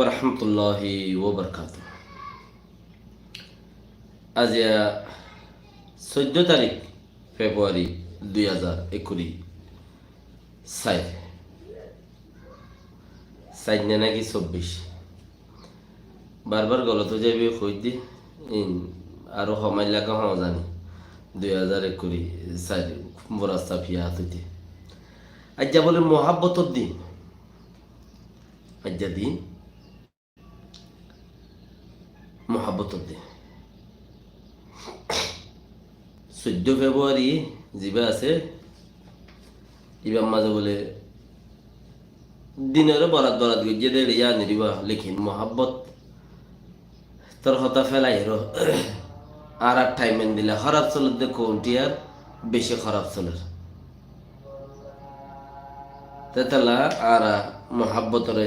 ওরহমতুল্লাহি ওবরকাতুহ। আজ 14 তারিখ ফেব্রুয়ারি 2021 সাই সাইনে নাকি 24 বারবার গলত যাবি কই দি আরো সময় লাগা হওয়া জানি 2021 সাই বরাস্তা ফিয়া হইতে আজ বলে মহাব্বতর দিন। আজ দিন মহাব্বতর দিন 14 ফেব্রুয়ারি যিবা আছে ইবাম মাঝে বলে দিনের বরাত বরাত গিয়ে দে ইয়া নিদিবা লেখিন মহাব্বত তোর হতা ফেলাই আর টাইমেন দিলে খারাপ চলের দে কোনটি আর বেশি খারাপ চলের তেতলা আর মহাব্বতরে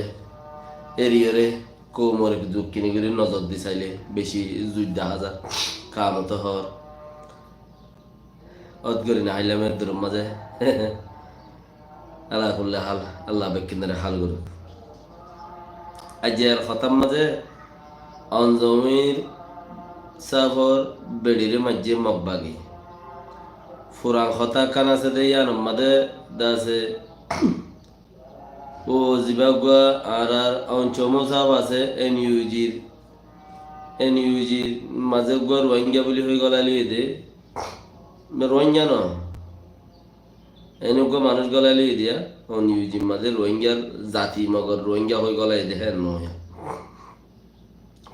এরিয়রে কোমরে যুগ কিনে করে নজর দি চাইলে বেশি যুদ্ধ হাজার কামত হর অদগরি না হাইলামের দূর মাঝে আল্লাহ করলে হাল আল্লাহ বেকিনারে হাল করু আজ আর খতাম মাঝে অঞ্জমির সাফর বেড়িরে মাঝে মগবাগি ফুরাং খতা কান আছে দে ইয়ান মাঝে দাসে ও জিবাগুয়া আর অঞ্চমো সাহেব আছে এনইউজির মাঝে গুয়া রোহিঙ্গা বলি হয়ে গলালি দে রোহিঙ্গা ন এনেকুৱা মানুষ গলালি দিয়া এনইউজির মাঝে রোহিঙ্গার জাতি মগর রোহিঙ্গা হয়ে গলাই দে হ্যাঁ নয়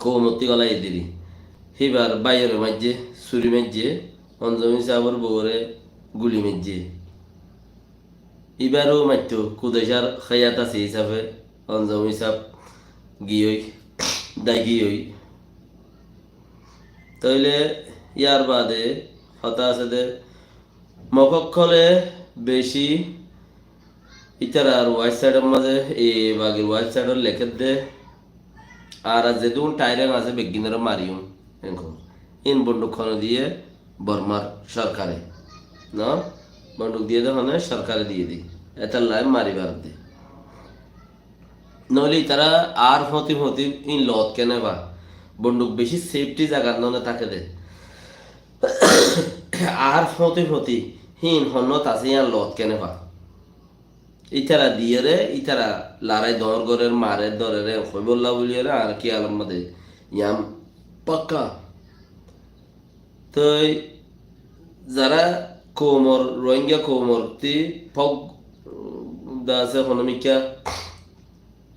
কৌমতি গলাই দিলি সেইবার বাইরের মাঝে চুরি মাঝে অঞ্জমি সাহেবর বউরে গুলি মাঝে এবারও মাত্র কুদেশার খাইয়াত আছে হিসাবে অঞ্জমি সাহেব গিয়ে দাগিয়ে তাইলে ইয়ার বাদে হতা আছে দে মফক্কলে বেশি ইতার আর ওয়াইট সাইডের মাঝে এই বাগের ওয়াইট সাইডের লেখে দে আর যেদুন টাইরেন আছে বেগিনের মারিও এরকম ইন বন্দুকখন দিয়ে বর্মার সরকারে না বন্দুক দিয়ে দেওয়া সরকারে দিয়ে দিই এটার লাই মারিবার দে নইলে তারা আর হতি ইন লত কেনে বা বন্দুক বেশি সেফটি জায়গার ননে তাকে দে আর হতি হিন হন্নত আছে ইয়ার লত কেনে বা ইতারা দিয়ে রে ইতারা লড়াই দর গরের মারে ধরে রে হইবল্লা বলিয়ে রে আর কি আলম মাদে ইয়াম পাক্কা তো যারা কোমর রোহিঙ্গা কোমরতি ফগ দাসে হনমিকা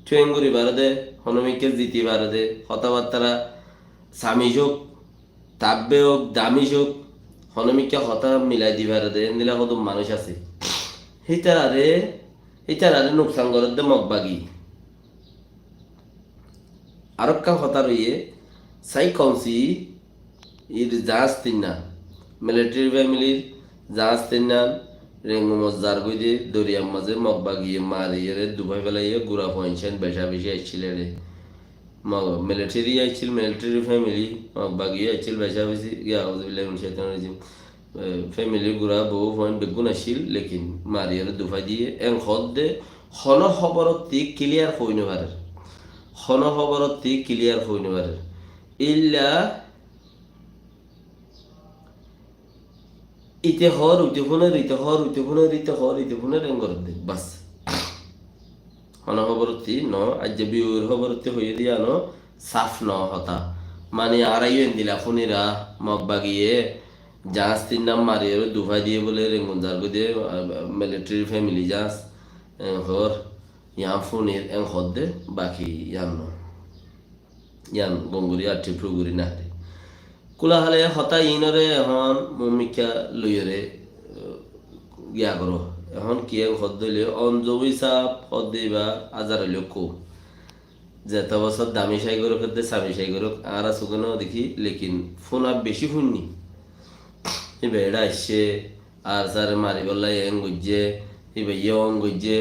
টুয়েঙ্গুরি বারদে হনমিকা জিতি বারদে হতাবার্তারা স্বামী হোক তাব্বে হোক দামি হোক হনমিকা হতা মিলাই দিবার দে নিলা কত মানুষ আছে হিতারারে নোকসান করার দে মগবাগি আরক্কা হতা রইয়ে সাই কমসি ইর জাহাজ তিন্না মিলিটারি ফ্যামিলির জাহাজ তিন্না রেঙ্গু মজার গই দে দরিয়ার মাঝে মগবাগিয়ে মারিয়ে রে দুবাই বেলাইয়ে গুড়া পয়েন্ট বেশা বেশি আইছিল রে মিলিটারি আইছিল মিলিটারি ফ্যামিলি মগবাগিয়ে আইছিল বেশা বেশি গিয়া ফ্যামিলি গুড়া বহু পয়েন্ট বেগুন আসছিল লেকিন মারিয়ে রে দুবাই দিয়ে এং হদ দে হন খবরতি ক্লিয়ার হইনে পারে হন খবরতি ক্লিয়ার হইনে পারে ইল্লা ইতে হর উইতে ফোনের রেঙ্গর দে বাস হন খবরতি ন আজ বিউর খবরতি হইয়ে দিয়া ন সাফ ন হতা মানে আড়াইও দিলা ফোনিরা মগবাগিয়ে জাহাজ তিন নাম মারিয়ে দুভাই দিয়ে বলে রেঙ্গুন জার দিয়ে মিলিটারি ফ্যামিলি জাহাজ হর ইয়াম ফোনের এং হদ দে বাকি ইয়ান গঙ্গুরি আর টিপ্রুগুরি না রে কুলা হলে হতা ইনরে এখন মমিকা লইরে গিয়া করো এখন কি হদ দিলে অঞ্জমি সাপ হদ দিবা আজার হইলেও কম যেত বছর দামি সাই করুক স্বামী সাই করুক আর সুগানো দেখি লেকিন ফোন আর বেশি শুননি বেড়া আসছে আর স্যার মারি বললা এং গুজে ইয়ে গুজে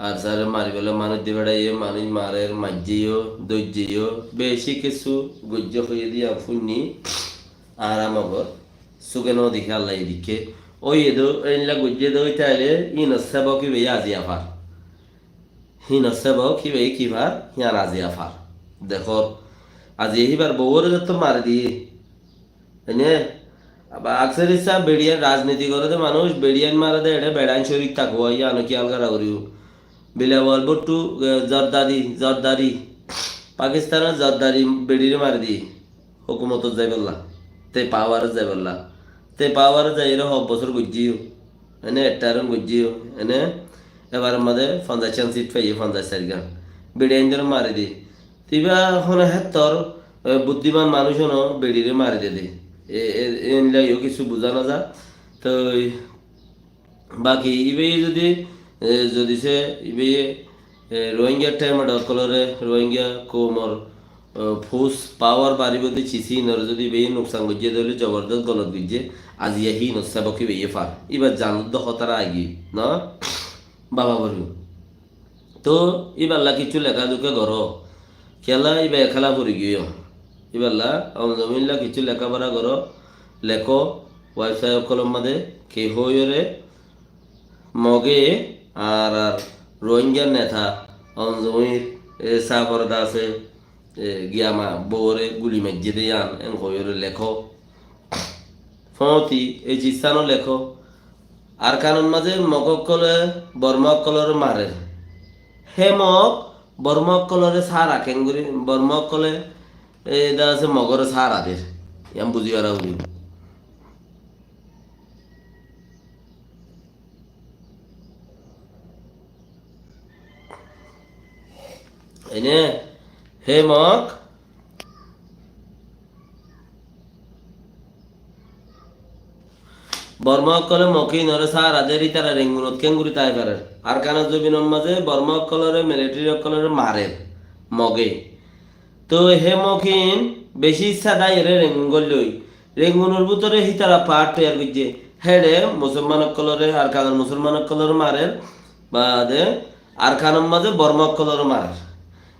আর স্যার মারি বলে মানুষ দিয়ে বেড়াই মানুষ মারের মাঝেও দৈর্যেও বেশি কিছু গুজ্জ হয়ে দিয়া শুননি আর আমাগর সুগেন দেখে আল্লাহ এদিকে ওই এদো এনলা গুজ্জে দই তাইলে ইন সেবক কি বেয়া আজি আফার হিন সেবক কি বে কি ভার হিয়ান আজি আফার দেখো আজ এইবার বউরে তো মারি দিয়ে এনে আবার আকসের ইচ্ছা বেড়িয়ান রাজনীতি করে দে মানুষ বেড়িয়ান মারা দে এটা বেড়াইন শরীর থাকবো ইয়া নাকি আলগারা করিও বিলা বলবো টু জর্দারি পাকিস্তানের জর্দারি বেড়িরে মারি দি হুকুমত যাই বললা তে পাওয়ার যাই বললা তে পাওয়ার যাই এর হব বছর গুজিও এনে একটা গুজিও এনে এবার আমাদের 50 সিট পাইয়ে 50 গান বেড়িয়ান যেন মারি দি তিবা হনে হেতর বুদ্ধিমান মানুষ হনো বেড়িরে মারি দে এনলাইও কিছু বোঝা না যা তো বাকি ইবে যদি যদি সে ইবে রোহিঙ্গার টাইম ডকলরে রোহিঙ্গা কোমর ফুস পাওয়ার বাড়ি বলতে চিসি নর যদি বেয়ে নোকসান গজিয়ে দিলে জবরদস্ত গলত গিয়ে আজিয়া হি নসাবকে বেয়ে ফার এবার জানুদ্দ হতারা আগি না বাবা বলু তো এবার কিছু লেখা দুকে ঘর খেলা এবার খেলা পড়ি গিয়ে এবারলা জমিনলা কিছু লেখাপড়া করো লেখো ওয়েবসাইট কলম মাদে কে হইরে মগে আর আর রোহিঙ্গার নেতা জমির সাফরদা আছে গিয়ামা বউরে গুলি মেজে দিয়ে আন এন হইরে লেখো ফতি এই চিস্তানো লেখো আর কারণ মাঝে মগকলে বর্মকলরে মারে হেমক বর্মকলরে সার আকেঙ্গুরি বর্মকলে এটা আছে মগর সার আদের ইয়াম বুঝি আর বুঝি এনে হে মক বর্মকলে মকি নরে সার আদের তারা রেঙ্গুনত কেঙ্গুরি তাই পারে আর কানা জবিনের মাঝে বর্মকলরে মিলিটারি কলরে মারে মগে তো হে মকিন বেশি ইচ্ছা দায় এরে রেঙ্গুন লই রেঙ্গুনের ভিতরে হিতারা পাট তৈয়ার করছে হেডে মুসলমান কলরে আর কানার মুসলমান কলরে মারে বাদে আর কানার মাঝে বর্মক কলরে মারে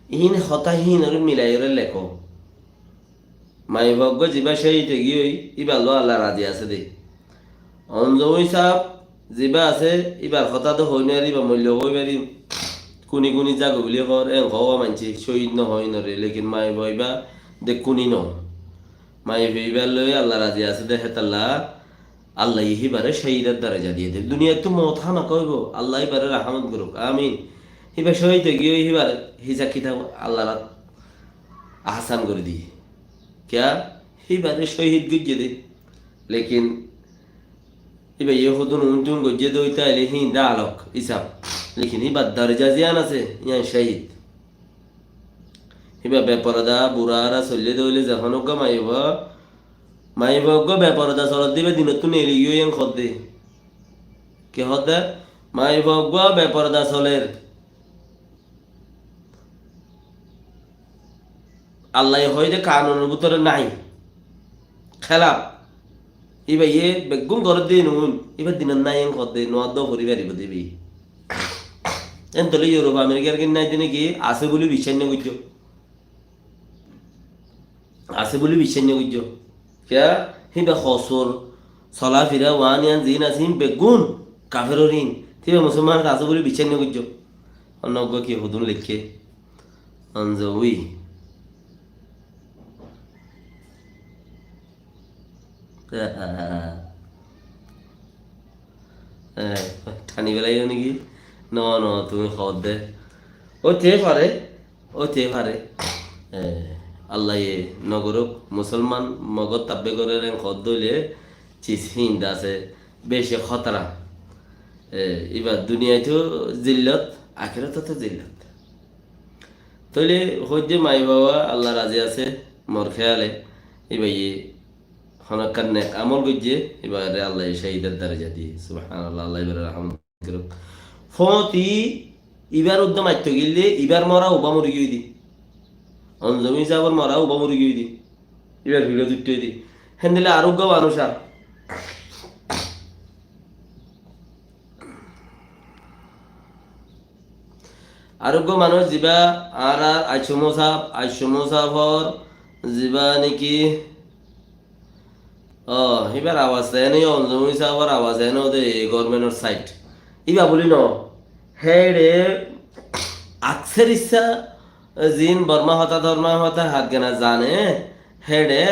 ইন হতাহীন ওর মিলাই ওরে লেখো মাই ভগ্য যিবা সেই ঠেগি ওই ইবালো আল্লাহ রাজি আছে দে অঞ্জমই সাপ যিবা আছে ইবার কথা তো হই নারি বা মূল্য হই পারি কুনি কুনি জাগো বুলি কর এ হওয়া মানছি শহীদ নহয় নরে লেকিন মাই বইবা দে কুনি ন মাই বইবার লই আল্লাহ রাজি আছে দে হেতাল্লা আল্লাহ ইহিবারে শহীদের দরজা দিয়ে দে দুনিয়া তো মত হানা কইব আল্লাহ ইবারে রহমত করুক আমিন হিবা শহীদ গিয়ে হিবার হিজা কিতাব আল্লাহ আহসান করে দিয়ে क्या हिबारे शहीद गुज्जे दे लेकिन हिबा ये खुदुन उन्टुन गुज्जे दो इता ले ही डालक इसाब लेकिन हिबा दर्जा जियान আছে ইয়ান শহীদ হিবা বেপরদা বুড়ারা চলে দইলে যখন গো মাইবা গো বেপরদা চলত দিবে দিনত তো নেলি গিয়ে ইয়ান খদ্দে কে হদে মাইবা গো বেপরদা চলের আল্লাহ হইতে কানুনের ভিতরে নাই খেলা এবার ইয়ে বেগুন ঘর দিয়ে নুন এবার দিনের নাই এন কর দিয়ে নোয়াদ পরিবার এবার দিবি এন তলে ইউরোপ আমেরিকার কিন নাই দিনে কি আছে বলে বিশ্বাস করছো আছে বলে বিশ্বাস করছো কে হিবা খসর চলা ফিরা ওয়ান ইয়ান জিন আসিম বেগুন কাফের ঋণ ঠিক মুসলমান আছে বলে বিশ্বাস করছো অন্য কি হুদুন লিখে অঞ্জউই ঠানি বেলাই নাকি ন ন তুমি খবর দে তে পারে আল্লাহ নগরক মুসলমান মগত তাব্বে করে খদ দইলে চিসিন আছে বেশি খতরা এবার দুনিয়ায় তো জিল্লত আখেরাত তো জিল্লত তইলে হইতে মাই বাবা আল্লাহ রাজি আছে মোর খেয়ালে এবার হনকার নেক আমল গজ্জে এবারে আল্লাহ শহীদের দরজা দিয়ে সুবহানাল্লাহ আল্লাহ এবারে রহমত করুক ফতি ইবার উদ্যম আইতো গিলে ইবার মরা উবা মরি গই দি অঞ্জমি যাবর মরা উবা মরি গই দি ইবার ভিডিও দুটো দি হেন্দিলে আরোগ্য মানুষ আরোগ্য মানুষ যিবা আর আর আইসমসাফর যিবা নাকি এবার আওয়াজ দেয় নেই অঞ্জমি সাহর আওয়াজ দেয় না ওদের গভর্নমেন্টের সাইট ইবা বলি ন হ্যাঁ রে আকসের ইচ্ছা জিন বর্মা হতা হাত গেনা জানে হেডে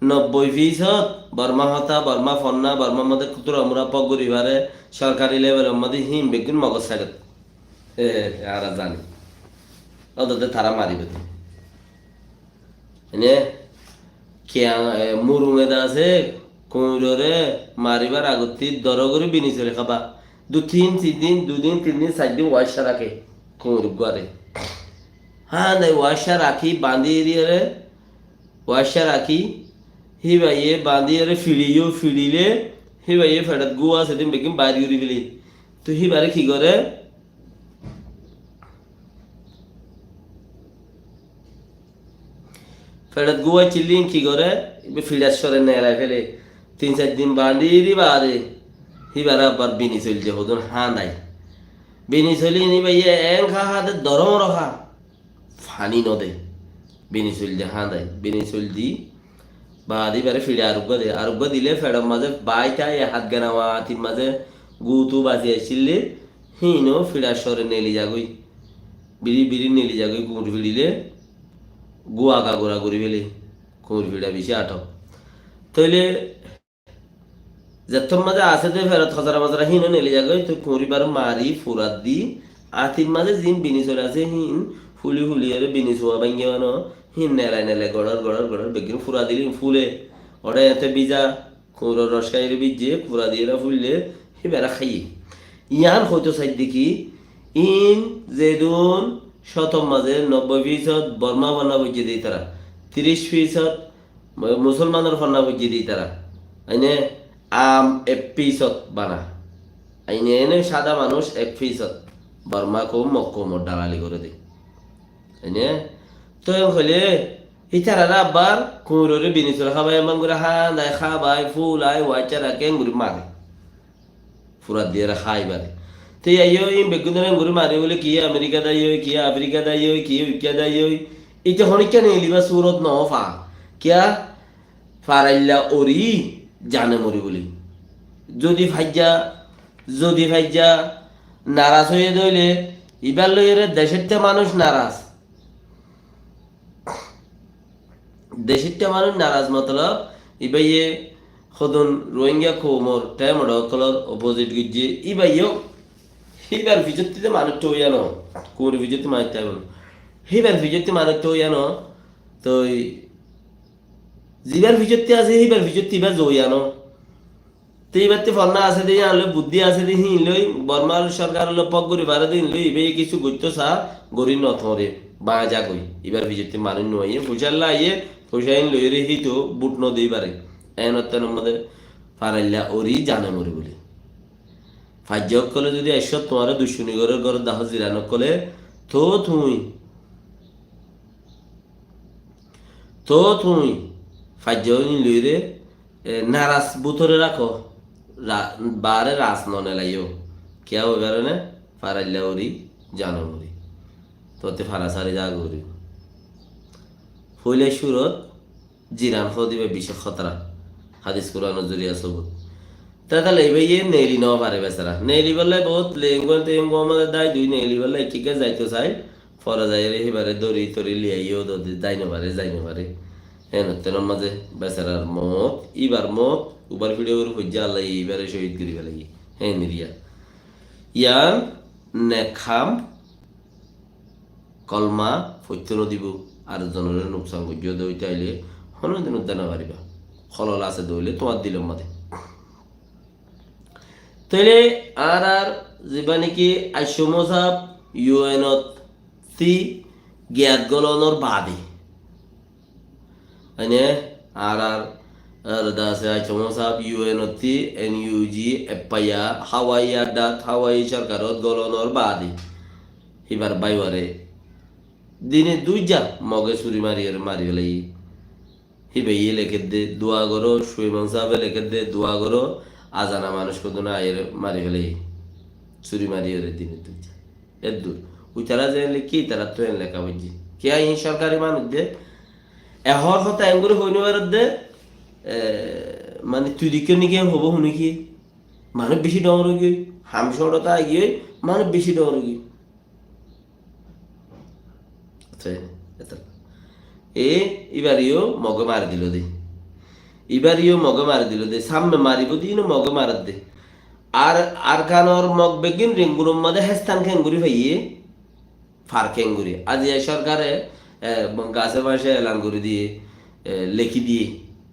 90% বর্মা ফন্না বর্মা মধ্যে কুতুর আমরা পগরিবারে সরকারি লেভেলের মধ্যে হিম বেগুন মগজ সাইডত আর জানি ওদের তারা মারিবে এনে কেয়া মুরুঙে দা আছে কুঁড়রে মারিবার আগতি দর করে বিনি চলে খাবা 2-3 দিন 4 দিন ওয়াশা রাখে কুঁড় গুয়ারে হ্যাঁ নাই ওয়াশা রাখি বাঁধি এরিয়ারে ওয়াশা রাখি হি ভাইয়ে বাঁধি এরে ফিরিলে হি ভাইয়ে ফেডাত গুয়া সেদিন বেকিম বাইরে উড়ি ফেলি তো হি বারে কি করে ফেডাত গুয়া চিল্লিন কি করে ফিডাশ্বরের নেড়ায় ফেলে 3-4 দিন বাঁধি বাদে হি বারে আবার বিনি চলছে হদন হ্যাঁ নাই বিনি চলি নি ভাইয়ে এং খা হাতে দরম রখা ফানি নদে বিনি চল দে হ্যাঁ দেয় বিনি চল দি বা দি বারে ফিরে আরোগ্য দিলে ফেডম মাঝে বাইটাই হাত গেনাওয়া হাতির মাঝে গুতু বাজি আসিলে হিনো ফিরার সরে নেলি যাগই বিড়ি নেলি যাগই কুঁড় ফিরিলে গুয়া কাগোরা করি ফেলে কুঁড় ফিরা বেশি আটক তইলে যেতম মাঝে আছে তো ফেরত খজরা হিনো নেলি যাগই তো কুঁড়িবার মারি ফুরাত দি আতির মাঝে জিন বিনি চলে আছে হিন ফুলি এর বিনি ছোয়া ভাঙ্গে মানো হিন নেলাই গড়র বেগিন ফুরা দিলি ফুলে ওটা এতে বিজা কুঁড়ো রস খাইলে বিজে ফুরা দিয়ে ফুললে সে বেড়া খাই ইয়ান হয়তো সাইড দেখি ইন যেদুন শতম মাঝে 90% বর্মা ফন্না বুঝিয়ে দিই তারা 30% মুসলমানের ফন্না বুঝিয়ে দিই তারা আইনে আম 1% বানা আইনে এনে সাদা মানুষ 1% বর্মা মক্কম দালালি করে দেয় এনে তো হলে ইতারা আবার কুঁড়োরে বিনি চলে খাবাই এমন করে নাই খাবাই ফুলাই ওয়াইচারা কেন করে মারে ফুরাত দিয়ে খাই বারে তো আইও এই বেগুনের ঘুরে মারে বলে কি আমেরিকা দাই কি আফ্রিকা দাই কি ইউকে দাই এটা হনিকা নেই লিবা সুরত নফা কিয়া ফারাইল্লা ওরি জানে মরি বলি যদি ভাইজা নারাজ হয়ে দইলে এবার লইরে দেশের মানুষ নারাজ নারাজ মতলব ইবাইয়ে খদন রোহিঙ্গা খোমর টাইমড় কলর অপোজিট গিয়ে ইবাইও হিবার ভিজতিতে মানুষ তো ইয়ানো কোর ভিজতি মানুষ টাইম হিবার ভিজতি মানুষ তো ইয়ানো তো জিবার ভিজতি আছে হিবার ভিজতি বা জয়ানো তো এবারতে ফলনা আছে দিয়ে আনলে বুদ্ধি আছে দিয়ে হিন লই বর্মার সরকার হলো পক গরি বারে দিন লই ইবে কিছু গইতো সা গরি নথরে বাজা কই এবার ভিজতি মানুষ নয় ফুসাল্লা আইয়ে ফুসাইন লই রে হিতো বুট ন দেই পারে এনতন মধ্যে ফারাইল্লা ওরি জানে মরি বলি ফাজ্জক কলে যদি এসব তোমার দুশুনি ঘর দাহ জিরানো কলে তো তুমি ফাজ্জক লই রে নারাজ বুথরে রাখো বারে রাস ননে লাইও কেউ এবারে না ফারাইল্লা ওরি জানো মরি তোতে ফারাসারি যা করি হইলে সুরত জিরান দিবে বিশেষ খতরা হাদিস কোরআন জরিয়া সবুত তাহলে এইভাবে নেলি নেওয়া পারে বেচারা নেলি বললে বহুত লেঙ্গুয়ান টেঙ্গু আমাদের দায় দুই নেলি বললে ঠিকে যাইতো চাই ফরা যায় রে এবারে দড়ি তরি লিয়াইও যাই না পারে হ্যাঁ তেন মাঝে বেচারার মত উবার ভিডিও করে খুঁজা আল্লাহ এইবারে শহীদ করি ফেলাই হ্যাঁ নিরিয়া ইয়ান নেখাম কলমা ফৈত্য দিব আর জনের নোকসান গুজিও দইতে আইলে হনদিন উদ্যান পারিবা খলল আছে দইলে তোমার দিলাম মাঝে তাইলে আর যেবা নাকি আইসমসাব ইউএনত সি জ্ঞাত গলনের বাদে মানে আর আছে আইসমসাব ইউএনত সি এনইউজি এপাইয়া হাওয়াই সরকারত গলনের বাদে এবার বাইবারে দিনে 2 যা মগে চুরি মারি ফেলাই হিবাইয়ে লেখে দে দোয়া করো সুইমান সাহেবে লেখে দে দোয়া করো আজানা মানুষ কত না আয়ের মারি ফেলে চুরি মারি ওরে দিনে 2 যা এর দূর ওই তারা যে কি তারা তো লেখা বুঝছি কে আই সরকারি মানুষ দে এহর কথা এঙ্গুরে হইনি বার দে মানে তুই দিকে নিকে হবো শুনি কি মানুষ বেশি ডর গিয়ে হামসরতা গিয়ে মানুষ বেশি ডর গিয়ে এ ইবারিও মগে মারি দিল দে ইবারিও মগে মারি দিল দে সামনে মারিব দিন মগে মারাত দে আর আর কানর মগ বেগিন রিঙ্গুরুম মাদে হেস্তান খেঙ্গুরি ভাইয়ে ফার খেঙ্গুরি আজ এই সরকারে গাছে বাসে এলান করে দিয়ে লেখি দিয়ে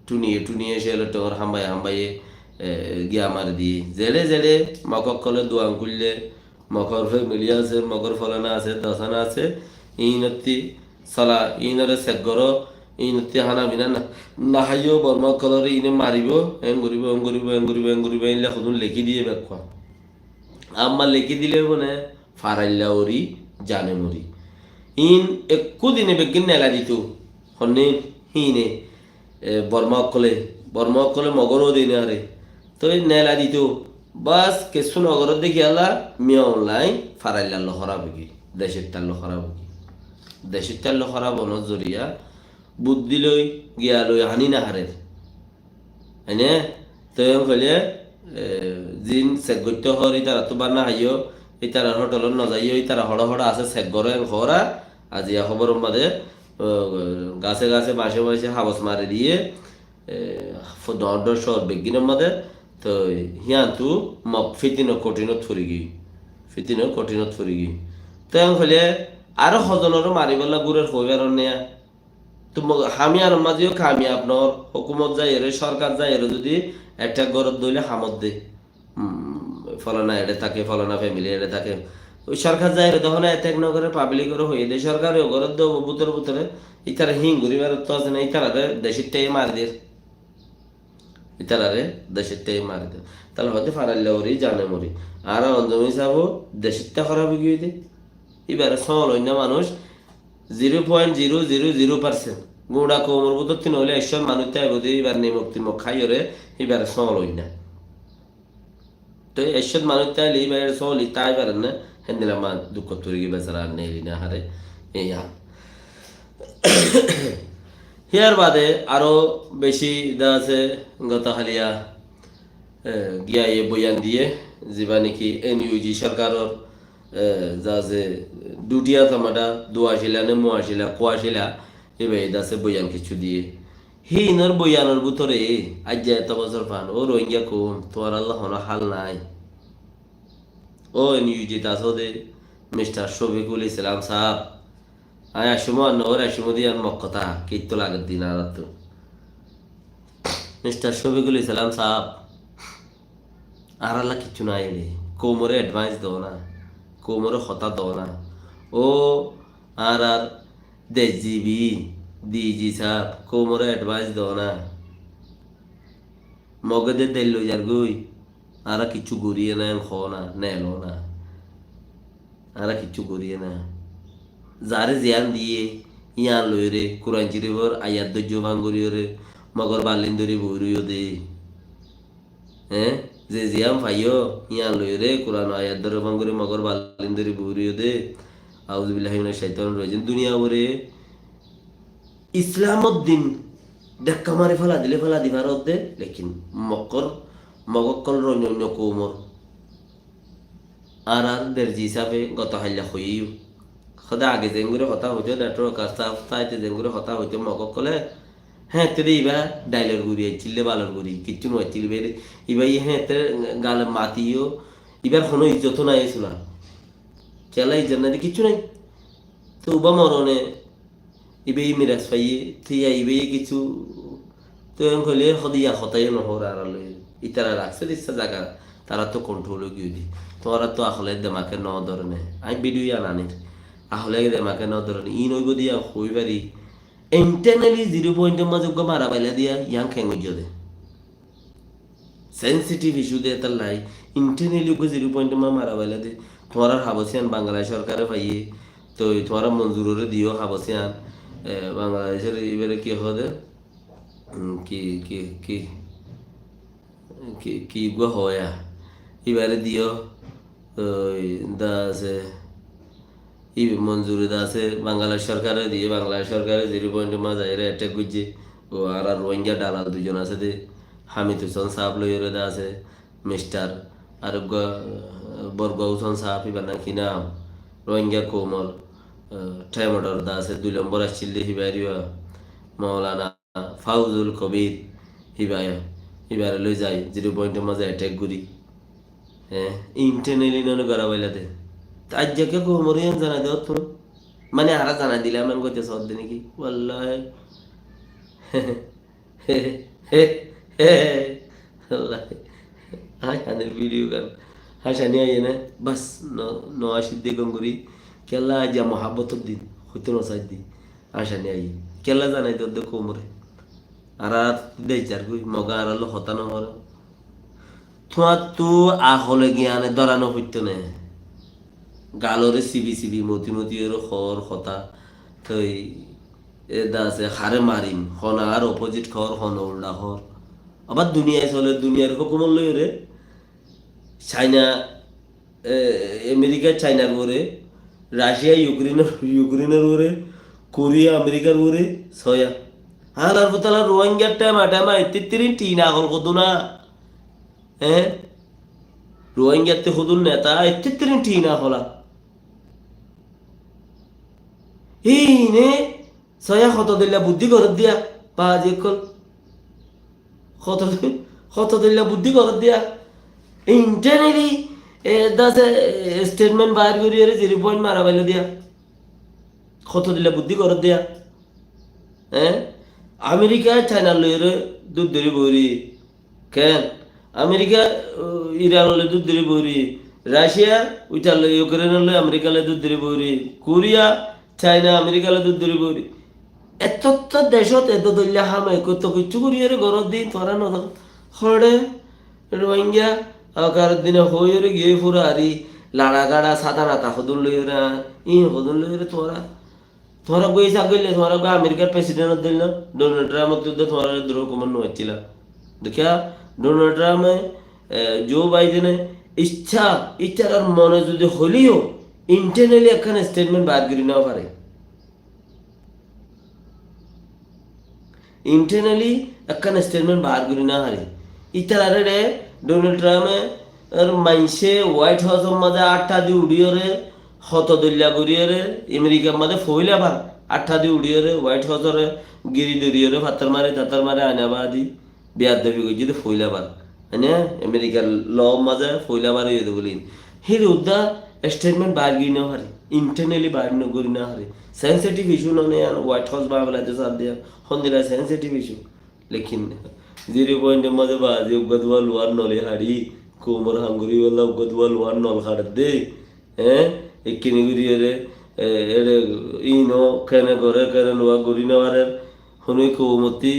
টুনিয়ে টুনিয়ে সে টোর হাম্বাই হাম্বাইয়ে গিয়া মারি দিয়ে জেলে জেলে মকক কলে দোয়াং করলে মকর ফ্যামিলি আছে মকর ফলানা আছে দশানা আছে ইনতি সলা ইনরে সেগর ইনতি হানা বিনা নাহাইও বর্মা কলরে ইনে মারিব এং করিব এং করিব এং করিব এং করিব এনলে খুদুন লেখি দিয়ে বেকুয়া আম্মা লেখি দিলে মানে ফারাইল্লা ওরি জানে মরি ইন একু দিনে বেগিন নেলা দিত হন্নে হিনে বর্মা কলে মগরও দিনে আরে তো নেলা দিত বাস কেসু নগর দেখি আলা মিয়া অনলাইন ফারাইল্লা লহরা বেগি দেশের তার লহরা বেগি দেশের তার লহরা বনর জরিয়া বুদ্ধি লই গিয়া লই হানি না হারে হয়নে তো হলে জিন সেগত্য হর ইতারা তো বানা হাইও ইতারা হোটেল ন যাইও ইতারা হড় হড় আছে সেগরে হরা আজিয়া খবর মাঝে গাছে গাছে বাসে বাসে হাবস মারি দিয়ে দর শহর বেগিনের মাঝে তো হিয়ান তু মক ফিতিনো কঠিনত ফুরি গি তো হলে আরো সজনরও মারিবেলা গুড়ের হইবার নেয়া তো হামি আর মাঝেও খামি আপনার হুকুমত যাই এর সরকার যাই এর যদি একটা গরত দইলে হামত দে ফলানা এড়ে থাকে ফলানা ফ্যামিলি এড়ে থাকে ওই সরকার যাই এর তখন এত এক নগরে পাবলিক করে হয়ে দেয় সরকারে গরত দেব বুতরে ইতারা হিং ঘুরিবার তো আছে না ইতারারে দেশের টাই মারি দে ইতারারে দেশের টাই মারি দে তাহলে হয়তো ফারাইলে ওরি জানে মরি আর অঞ্জমি সাবো দেশের টা খারাপ গিয়ে দে এবারে সল অন্য মানুষ 0.000% গুড়া কোমর বুতর তিন হলে ঈশ্বর মানুষ তাই বোধ এবার নিমক্তি মক খাই ওরে এবারে সল হই না তো ঈশ্বর মানুষ তাইলে এবারে সল তাই পারেন না হেন্দিলা মা দুঃখ তুরি গিয়ে বেচারা নেই না হারে এই হিয়ার বাদে আরো বেশি দা আছে গত হালিয়া গিয়া এ বয়ান দিয়ে যেবা নাকি এনইউজি সরকারের যা যে দুটিয়া থামাটা দোয়াশিলা নে মোয়াশিলা কোয়াশিলা এবার আছে বয়ান কিছু দিয়ে হি ইনর বয়ানোর ভিতরে আজ যে এত বছর পান ও রোহিঙ্গা কোন তোমার আল্লাহ হাল নাই ও এনইউজি দাসদে মিস্টার শফিকুল ইসলাম সাহেব আয় আসুমো নগর আসুমো দিয়ে আর মক্কতা কিত্ত লাগের দিন আর তো মিস্টার শফিকুল ইসলাম সাহেব আর আল্লাহ কিচ্ছু নাই রে কোমরে অ্যাডভাইস দাও না কোমরে হতা দাও না ও আর দেশজিবি ডিজি সাহেব কোমরে অ্যাডভাইস দাও না মগদের দেল লই যার গই আর কিছু গড়িয়ে না খো না নেলো না আর কিছু গড়িয়ে না যারে জিয়ান দিয়ে ইয়ান লই রে কোরআন শরীফের আয়াত দজ্জ ভাঙ্গরিও রে মগর বালিন ধরি বইরিও দে হ্যাঁ যে জিয়াম ভাইও ইয়ান লই রে কোরআন আয়াত ধরে ভাঙ্গরি মগর বালিন ধরি বইরিও দে আউযুবিল্লাহি মিনাশ শাইতানির রাজিম দুনিয়া ওরে ইসলামউদ্দিন দেখা মারি ফেলা দিলে ফেলা দিবার দে লেকিন মগক্কল রন্য কোমর আর দেরজি হিসাবে গত হাইলা হইও সদা আগে যেগুলো কথা হইতো নেটওয়ার্ক কাজটা চাইতে যেগুলো কথা হইতো মগক্কলে হ্যাঁ তে ইবা ডাইলের গুড়ি চিল্লে বালর গুড়ি কিচ্ছু নয় চিলবে ইবাই হ্যাঁ তে গাল মাতিও ইবার কোনো ইজ্জত নাই শোনা চেলা ইজ্জত নাই কিচ্ছু নাই তো উবা মরণে ইবেই মিরাজ পাইয়ে থিয়া ইবেই কিছু তো হলে সদিয়া হতাই নহর আর ইতারা রাখছে ইচ্ছা জায়গা তারা তো কন্ট্রোল গিয়ে দি তোরা তো আসলে দেমাকে ন ধরনে আমি ভিডিও আনানির আসলে দেমাকে ন ধরনে ই নইব দিয়া হইবারি ইন্টারনালি 0 মাঝে মারা পাইলা দিয়া ইয়াং খেঙ্গ দে সেন্সিটিভ ইস্যু দে তার লাই ইন্টারনালি 0 মারা পাইলা দে তোমার হাবসিয়ান বাংলাদেশ সরকারে পাইয়ে তো তোমার মঞ্জুরে দিও হাবসিয়ান বাংলাদেশের এবারে কি হবে কি কি কি কি কি গো হয়া এবারে দিও দা আছে ই মঞ্জুরি দা আছে বাংলাদেশ সরকারে দিয়ে বাংলাদেশ সরকারে 0 মাঝে অ্যাটাক করছে ও আর রোহিঙ্গা দালাল দুজন আছে দে হামিদ হোসেন সাহেব লইরে দা আছে মিস্টার আর বরগ হোসেন সাহেব এবার নাকি নাম রোহিঙ্গা কোমর ট্রেমোডর দা আছে 2 নম্বর আসছিল হিবারিয়া মৌলানা ফাউজুল কবির হিবারে লই যাই 0 পয়েন্টের মাঝে অ্যাটাক করি হ্যাঁ ইন্টারনেলি নন করা বইলাতে আজ যাকে গোমরিয়ান জানা দেওয়া তো মানে আরা জানা দিলে আমি কইতে সদ নাকি ওয়াল্লাহি হাসানের ভিডিও কর হাসানি আইয়ে না বাস নয়া সিদ্ধি গঙ্গুরি কেলা যা মহাব্বতর দিন হইতে নসাই দিন হাসানি আইয়ে কেলা জানাই তোর কোমরে আর দেই চার কই মগা আর হতানো হর তোমার তো আহলে জ্ঞানে ধরানো হইতো না গালরে সিবি সিবি মতি মতি এর হর হতা থই এ দাসে হারে মারিম হন আর অপোজিট খর হন উল্টা হর আবার দুনিয়ায় চলে দুনিয়ার হুকুমত লই রে চাইনা আমেরিকা চাইনার ওরে রাশিয়া ইউক্রেনের ওরে কোরিয়া আমেরিকার ওরে ছয়া আর বোতলা রোহিঙ্গার টাইমা তিত্তিরিন টিন আগল কত না হ্যাঁ রোহিঙ্গাতে হুদুন নেতা তিত্তিরিন টিন হলা এই নে ছয়া কত দিলা বুদ্ধি ঘরত দিয়া পা যে কল কত কত দিলা বুদ্ধি ঘরত দিয়া ইন্টারনেলি দাস স্টেটমেন্ট বাইর করি 0 পয়েন্ট মারা বাইলে দিয়া কত দিলা বুদ্ধি ঘরত দিয়া হ্যাঁ আমেরিকা চাইনার লইরে দুধ ধরে বইরি কেন আমেরিকা ইরান লই দুধ ধরে বইরি রাশিয়া উইটার লই ইউক্রেনের লই আমেরিকা লই দুধ ধরে বইরি কোরিয়া চাইনা আমেরিকা লই দুধ ধরে বইরি এত দেশত এত দল্যা হামে কত কিছু করিয়ে ঘরত দিই তোরা নদ হরে রোহিঙ্গা আকার দিনে হইরে গিয়ে পুরো আরি লাড়া গাড়া সাদা নাতা হদুন লইরা হদুন লইরে তোরা গই সাগলে তোরা গো আমেরিকার প্রেসিডেন্ট দিল না ডোনাল্ড ট্রাম্প তো তোরা দ্রোহ কমান নছিল দেখিয়া ডোনাল্ড ট্রাম্প জো বাইডেনে ইচ্ছার মনে যদি হলিও ইন্টারনালি একখানে স্টেটমেন্ট বার করি না পারে ইন্টারনালি একখানে স্টেটমেন্ট বার করি না হারে ইতার আরে ডোনাল্ড ট্রাম্পে আর মাইসে হোয়াইট হাউসের মাঝে 8টা দি উড়িয়রে হত দলিয়া করিয়রে আমেরিকার মাঝে ফইলা ভার 8টা দি উড়িয়রে হোয়াইট হাউসরে গিরি দরিয়রে ফাতার মারে তাতার মারে আনাবাদি বিয়ার দাবি কই যদি ফইলা ভার মানে আমেরিকার ল মাঝে ফইলা ভার ইয়ে বলিন হির উদ্দা স্টেটমেন্ট বার গই না হারে ইন্টারনালি বার ন করি না হারে সেনসিটিভ ইস্যু ননে হোয়াইট হাউস বাংলাতে সাথ দিয়া হন্দিলা সেনসিটিভ ইস্যু লেকিন 0 পয়েন্টের মাঝে বাজি উগদওয়াল ওয়ার নলে হাড়ি কোমর হাঙ্গুরি ওলা উগদওয়াল ওয়ার নল হাড় দে হ্যাঁ একিনি গুরিয়ে এরে ইনো কেনে করে কেনে নোয়া গুরি নেওয়ারে হনুই কৌমতি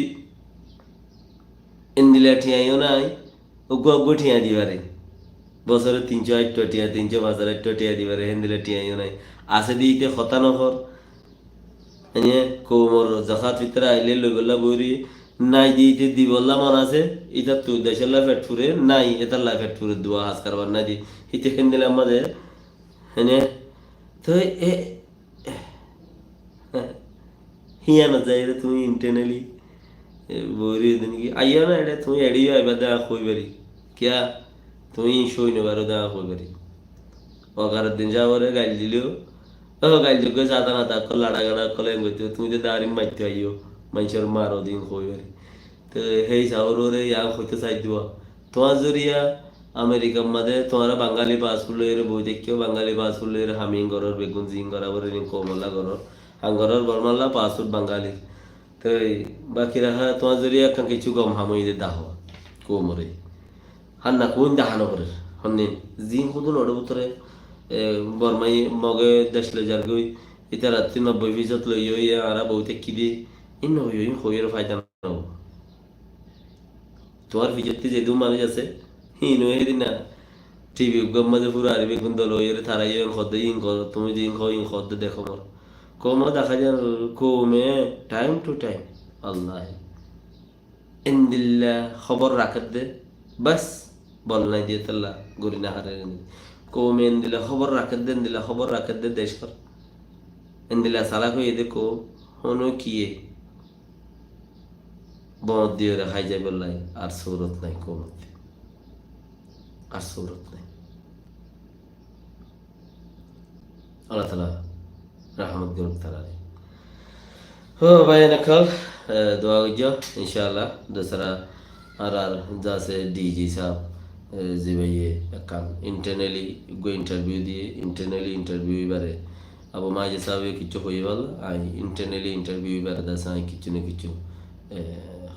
ইন্দিলা ঠিয়াইও নাই উগ্গ ঠিয়া দিবারে বছরে 308 টিয়া 305 টিয়া দিবারে হিন্দিলা ঠিয়াইও নাই আছে দিতে হতানহর হ্যাঁ কৌমর জখাত ভিতরে আইলে লই গলা বইরি নাই দিতে দি বললাম মন আছে এটা তো দেশের লাইফ এট ফুরে নাই এটার লাইফ এট ফুরে দোয়া হাজ করবার না দি হিতে খেন দিলাম আমাদের হ্যাঁ তো হিয়া না যাই রে তুমি ইন্টারনালি বইরি দিন কি আইয়া না এটা তুমি এড়িয়ে আইবা দেখা কই বারি কিয়া তুমি সই নেবারও দেখা কই বারি অকারের দিন যাওয়ারে গাইল দিলেও গাইল যোগ্য যাতা না তা লাড়া গাড়া কলে তুমি তো দাঁড়িয়ে মারতে আইও মানুষের মারো দিন কই বারি তো সেই চাউরে ইয়া হইতে চাই দিবা তোমার জরিয়া আমেরিকার মাঝে তোমার বাঙালি পাসপোর্ট লইরে বই দেখিও বাঙালি পাসপোর্ট লইরে হামিং ঘরের বেগুন জিং করা বলে কমলা ঘরের হাঙ্গরের বরমাল্লা পাসপোর্ট বাঙালি তো বাকি রাখা তোমার জরিয়া কিছু কম হামইদে দাহ কোমরে হান্না কোন দাহানো করে হন্দিন জিং কুদুন ওর ভিতরে বরমাই মগে দেশ লই যার গই এটা রাত্রি 90% লই ইয়া আর বউতে কি দিয়ে ইন হইয়ের ফায়দা না তোমার ভিজতে যে দু মানুষ আছে হিন হয়ে না টিভি গম্মাজে পুরো আরবি কোন দল হয়ে থারাই খদ্দ ইন কর তুমি যে ইন খদ্দ দেখো মর কম দেখা যায় কমে টাইম টু টাইম আল্লাহ ইন্দিল্লা খবর রাখত দে বাস বল নাই দিয়ে তাল্লা গরি না হারে কমে ইন্দিল্লা খবর রাখত দে ইন্দিল্লা খবর রাখত দে দেশ কর ইন্দিল্লা সালাক হয়ে দেখো হনো কিয়ে বমত দিয়ে খাই যাই বললাই আর সৌরত নাই কমতে আর সৌরত নাই আল্লাহ তালা rahmat guruk tarare ho bayana kal dua gjo inshallah dasara arar jase dj sahab যে ভাইয়ে কান ইন্টারনালি গো ইন্টারভিউ দিয়ে ইন্টারনালি ইন্টারভিউ এবারে আবু মাঝে সাহেব কিছু হয়ে বল আই ইন্টারনালি ইন্টারভিউ এবারে দাস আই কিছু না কিছু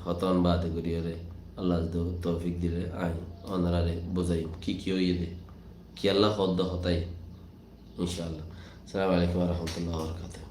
হতন বাদ করি রে আল্লাহ তৌফিক দিলে আই অনারারে বোঝাই কি হইয়ে দে কি আল্লাহ হদ্দ হতাই ইনশাআল্লাহ আসসালামু আলাইকুম ওয়া রাহমাতুল্লাহি ওয়া বারাকাতুহু